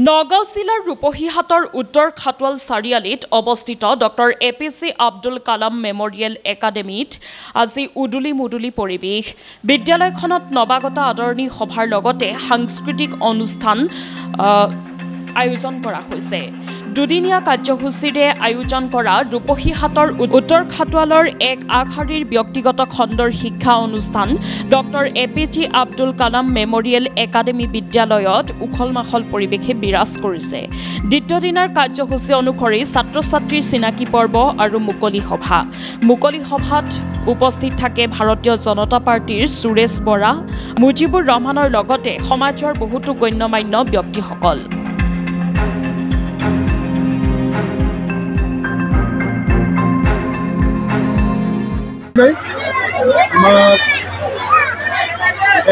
নগাঁও জিলাৰ ৰূপহীহাটৰ উত্তৰ খাটৱাল চাৰিআলিত অৱস্থিত doctor APJ Abdul Kalam memorial একাডেমীত আজি উদুলি মুদুলি পৰিৱেশ। বিদ্যালয়খনত নৱাগত আদৰণি সভাৰ লগতে সাংস্কৃতিক অনুষ্ঠান আয়োজন কৰা হৈছে। দুদিনীয়া কাৰ্যসূচীৰে আয়োজন কৰা ৰূপহীহাটৰ উত্তৰ খাটৱালৰ এক আগশাৰীৰ ব্যক্তিগত খণ্ডৰ শিক্ষা অনুষ্ঠান doctor APJ Abdul Kalam memorial academy বিদ্যালয়ত উখল মাখল পৰিৱেশে বিৰাজ কৰিছে। দ্বিতীয় দিনৰ কাৰ্যসূচী অনুসৰি ছাত্ৰ ছাত্ৰীৰ চিনাকি পৰ্ব আৰু মুকলি সভা। মুকলি সভাত উপস্থিত থাকে ভাৰতীয় জনতা পাৰ্টিৰ সুৰেশ বৰা, মুজিবুৰ ৰহমানৰ লগতে সমাজৰ বহুতো গণ্যমান্য ব্যক্তিসকল।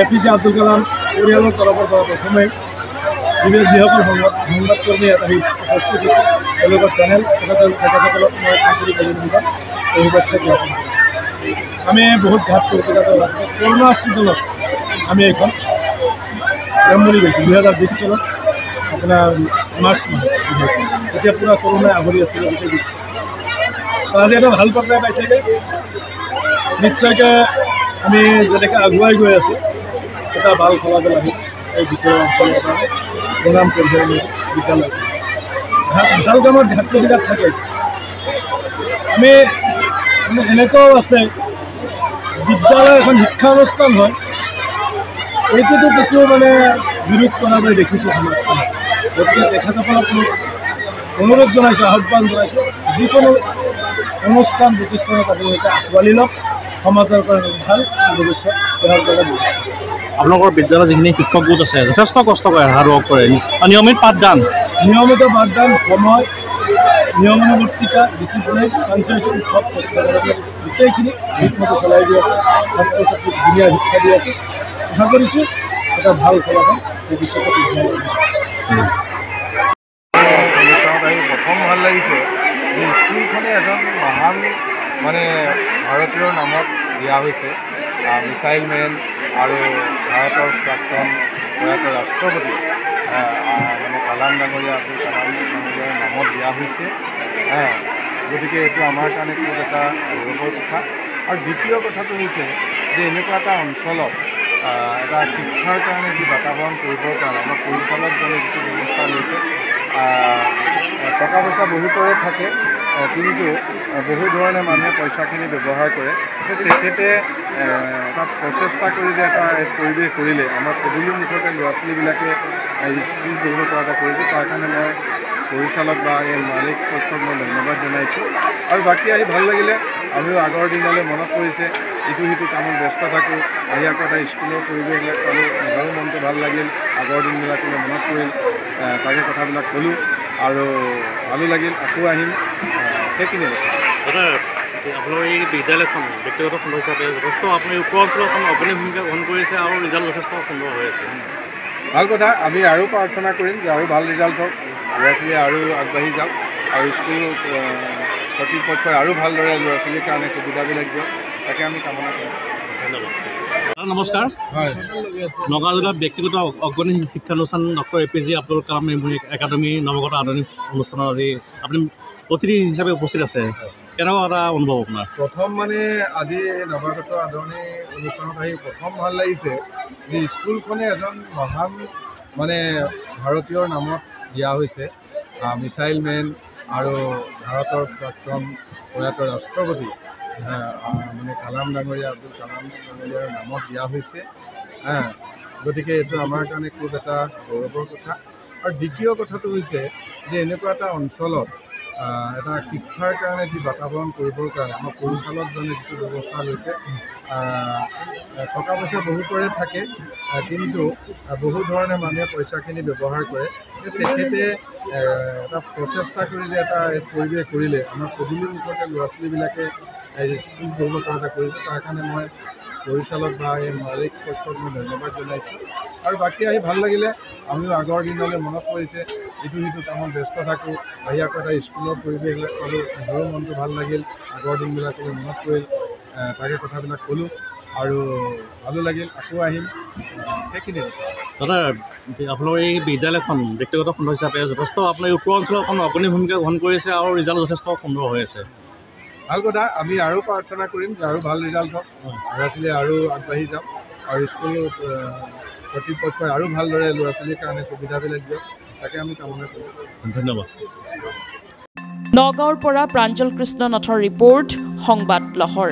APJ আব্দুল কালাম পৰিয়ালৰ তৰফৰ পৰা প্ৰথমে যিসকল সংবাদকৰ্মী এটা উপস্থিত তেওঁলোকৰ চেনেল তেখেতসকলক মই আন্তৰিক অভিনন্দন শুভেচ্ছা জ্ঞাপন কৰিছোঁ। আমি বহুত ঘাট কৰোণা ছিজনত আমি এইখন যাম বুলি কৈছোঁ 2020 চনত আপোনাৰ মাৰ্চ মাহত এতিয়া পূৰা কৰোণাই আৱৰি আছিলে গোটেই বিশ্ব। আজি এটা ভাল পৰ্যায় পাইছেগৈ। নিশ্চয়কৈ আমি যেনেকৈ আগুৱাই গৈ আছোঁ এটা ভাল ফলাফল আহিব এই ভিতৰৰ অঞ্চলৰ কাৰণে প্ৰগ্ৰাম পৰ্যায়ৰ বিদ্যালয় ভাল কামত ঘাট প্ৰতিঘাত থাকে। আমি এনেকুৱাও আছে বিদ্যালয় এখন শিক্ষানুষ্ঠান হয়, এইটোতো কিছু বিৰোধ কৰা মই দেখিছোঁ সমাজখন। গতিকে তেখেতসকলক অনুৰোধ জনাইছোঁ, আহ্বান জনাইছোঁ, যিকোনো অনুষ্ঠান প্ৰতিষ্ঠানত আপোনালোকে আঁকোৱালি লওক, সমাজৰ কাৰণে ভাল ভৱিষ্যত তেওঁৰ কাৰণে ভৱিষ্যত। আপোনালোকৰ বিদ্যালয়ত যিখিনি শিক্ষক গোট আছে যথেষ্ট কষ্ট কৰে, হাৰ্ড ৱৰ্ক কৰে, নিয়মিত পাঠদান, সময়, নিয়মানুৱৰ্তিতা, ডিচিপ্লিন, পঞ্চায়ত সব গোটেইখিনি ঠিকমতে চলাই দি আছে। ছাত্ৰ ছাত্ৰীক ধুনীয়া শিক্ষা দি আছে। আশা কৰিছোঁ এটা ভাল ফলাফল ভৱিষ্যতে প্ৰথম ভাল লাগিছে যে স্কুলখনে এজন মহান ভাৰতীয়ৰ নামত দিয়া হৈছে। মিছাইল মেন আৰু ভাৰতৰ প্ৰাক্তন প্ৰয়াত ৰাষ্ট্ৰপতি কালাম ডাঙৰীয়া আব্দুল কালাম ডাঙৰীয়াৰ নামত দিয়া হৈছে। গতিকে এইটো আমাৰ কাৰণে খুব এটা গৌৰৱৰ কথা। আৰু দ্বিতীয় কথাটো হৈছে যে এনেকুৱা এটা অঞ্চলত এটা শিক্ষাৰ কাৰণে যি বাতাবৰণ কৰিবৰ কাৰণে আমাৰ পৰিচালকজনে যিটো ব্যৱস্থা লৈছে। টকা পইচা বহুতৰে থাকে, কিন্তু বহু ধৰণে মানুহে পইচাখিনি ব্যৱহাৰ কৰে। তেখেতে তাত প্ৰচেষ্টা কৰি যে এটা পৰিৱেশ কৰিলে আমাৰ পদূলি মুখতে ল'ৰা ছোৱালীবিলাকে স্কুল পঢ়িব পৰা এটা কৰিছে, তাৰ কাৰণে মই পৰিচালক বা এই মালিক পক্ষক মই ধন্যবাদ জনাইছোঁ। আৰু বাকী আহি ভাল লাগিলে, আমিও আগৰ দিনলৈ মনত পৰিছে, ইটো সিটো কামত ব্যস্ত থাকোঁ, আহি আকৌ এটা স্কুলৰ পৰিৱেশবিলাক পালোঁ, নিজৰো মনটো ভাল লাগিল, আগৰ দিনবিলাকলৈ মনত পৰিল, তাকে কথাবিলাক ক'লোঁ আৰু ভালো লাগিল। আকৌ আহিম, সেইখিনিয়ে আপোনাৰ এই বিদ্যালয়খন ব্যক্তিগত খণ্ড হিচাপে যথেষ্ট আপুনি ওপৰ অঞ্চলখন অগ্ৰণী ভূমিকা গ্ৰহণ কৰিছে আৰু ৰিজাল্ট যথেষ্ট সুন্দৰ হৈ আছে। ভাল কথা। আমি আৰু প্ৰাৰ্থনা কৰিম যে আৰু ভাল ৰিজাল্ট হওক, ল'ৰা ছোৱালীয়ে আৰু আগবাঢ়ি যাওক আৰু স্কুল কৰ্তৃপক্ষই আৰু ভালদৰে ল'ৰা ছোৱালীৰ কাৰণে সুবিধাবিলাক দিয়ক, তাকে আমি কামনা কৰিম। ধন্যবাদ। নমস্কাৰ। হয়, নগাঁও জিলাৰ ব্যক্তিগত অগ্ৰণী শিক্ষানুষ্ঠান doctor APJ Abdul Kalam memorial academy নৱাগত আদৰণি অনুষ্ঠানত আজি আপুনি অতিথি হিচাপে উপস্থিত আছে, কেনেকুৱা এটা অনুভৱ আপোনাৰ? প্ৰথম আজি নৱাগত আদৰণি অনুষ্ঠানত আহি প্ৰথম ভাল লাগিছে যে স্কুলখনে এজন মহান ভাৰতীয়ৰ নামত দিয়া হৈছে। মিছাইল মেন আৰু ভাৰতৰ প্ৰাক্তন প্ৰয়াত ৰাষ্ট্ৰপতি কালাম ডাঙৰীয়া আব্দুল কালাম ডাঙৰীয়াৰ নামত দিয়া হৈছে। গতিকে এইটো আমাৰ কাৰণে খুব এটা গৌৰৱৰ কথা। আৰু দ্বিতীয় কথাটো হৈছে যে এনেকুৱা এটা অঞ্চলত এটা শিক্ষাৰ কাৰণে যি বাতাবৰণ কৰিবৰ কাৰণে আমাৰ পৰিচালকজনে যিটো ব্যৱস্থা লৈছে। টকা পইচা বহুতৰে থাকে, কিন্তু বহু ধৰণে মানুহে পইচাখিনি ব্যৱহাৰ কৰে। তেখেতে এটা প্ৰচেষ্টা কৰি যে এটা পৰিৱেশ কৰিলে আমাৰ পদূলি মুখতে ল'ৰা ছোৱালীবিলাকে স্কুল পঢ়িব পৰা এটা কৰিছে, তাৰ কাৰণে মই পৰিচালক বা এই মালিক পক্ষক মই ধন্যবাদ জনাইছোঁ। আৰু বাকী আহি ভাল লাগিলে, আমিও আগৰ দিনলৈ মনত পৰিছে, ইটো সিটো কামত ব্যস্ত থাকোঁ, আহি আকৌ এটা স্কুলৰ পৰিৱেশবিলাক পালোঁ, নিজৰো মনটো ভাল লাগিল, আগৰ দিনবিলাকলৈ মনত পৰিল, তাকে কথাবিলাক ক'লোঁ আৰু ভালো লাগিল আকৌ আহিম সেইখিনি দাদা আপোনালোকৰ এই বিদ্যালয়খন ব্যক্তিগত খণ্ড হিচাপে যথেষ্ট আপোনাৰ উত্তৰ অঞ্চলত এখন অগ্ৰণী ভূমিকা গ্ৰহণ কৰিছে আৰু ৰিজাল্ট যথেষ্ট সুন্দৰ হৈ আছে ভাল কথা আমি আৰু প্ৰাৰ্থনা কৰিম যে আৰু ভাল ৰিজাল্ট হওক ল'ৰা ছোৱালী আৰু আগবাঢ়ি যাওক আৰু স্কুল কৰ্তৃপক্ষই আৰু ভালদৰে ল'ৰা ছোৱালীৰ কাৰণে সুবিধাবিলাক দিয়ক তাকে আমি কামনা কৰিম ধন্যবাদ নগাঁৱৰ পৰা প্ৰাঞ্জল কৃষ্ণ নাথৰ ৰিপৰ্ট সংবাদ লহৰ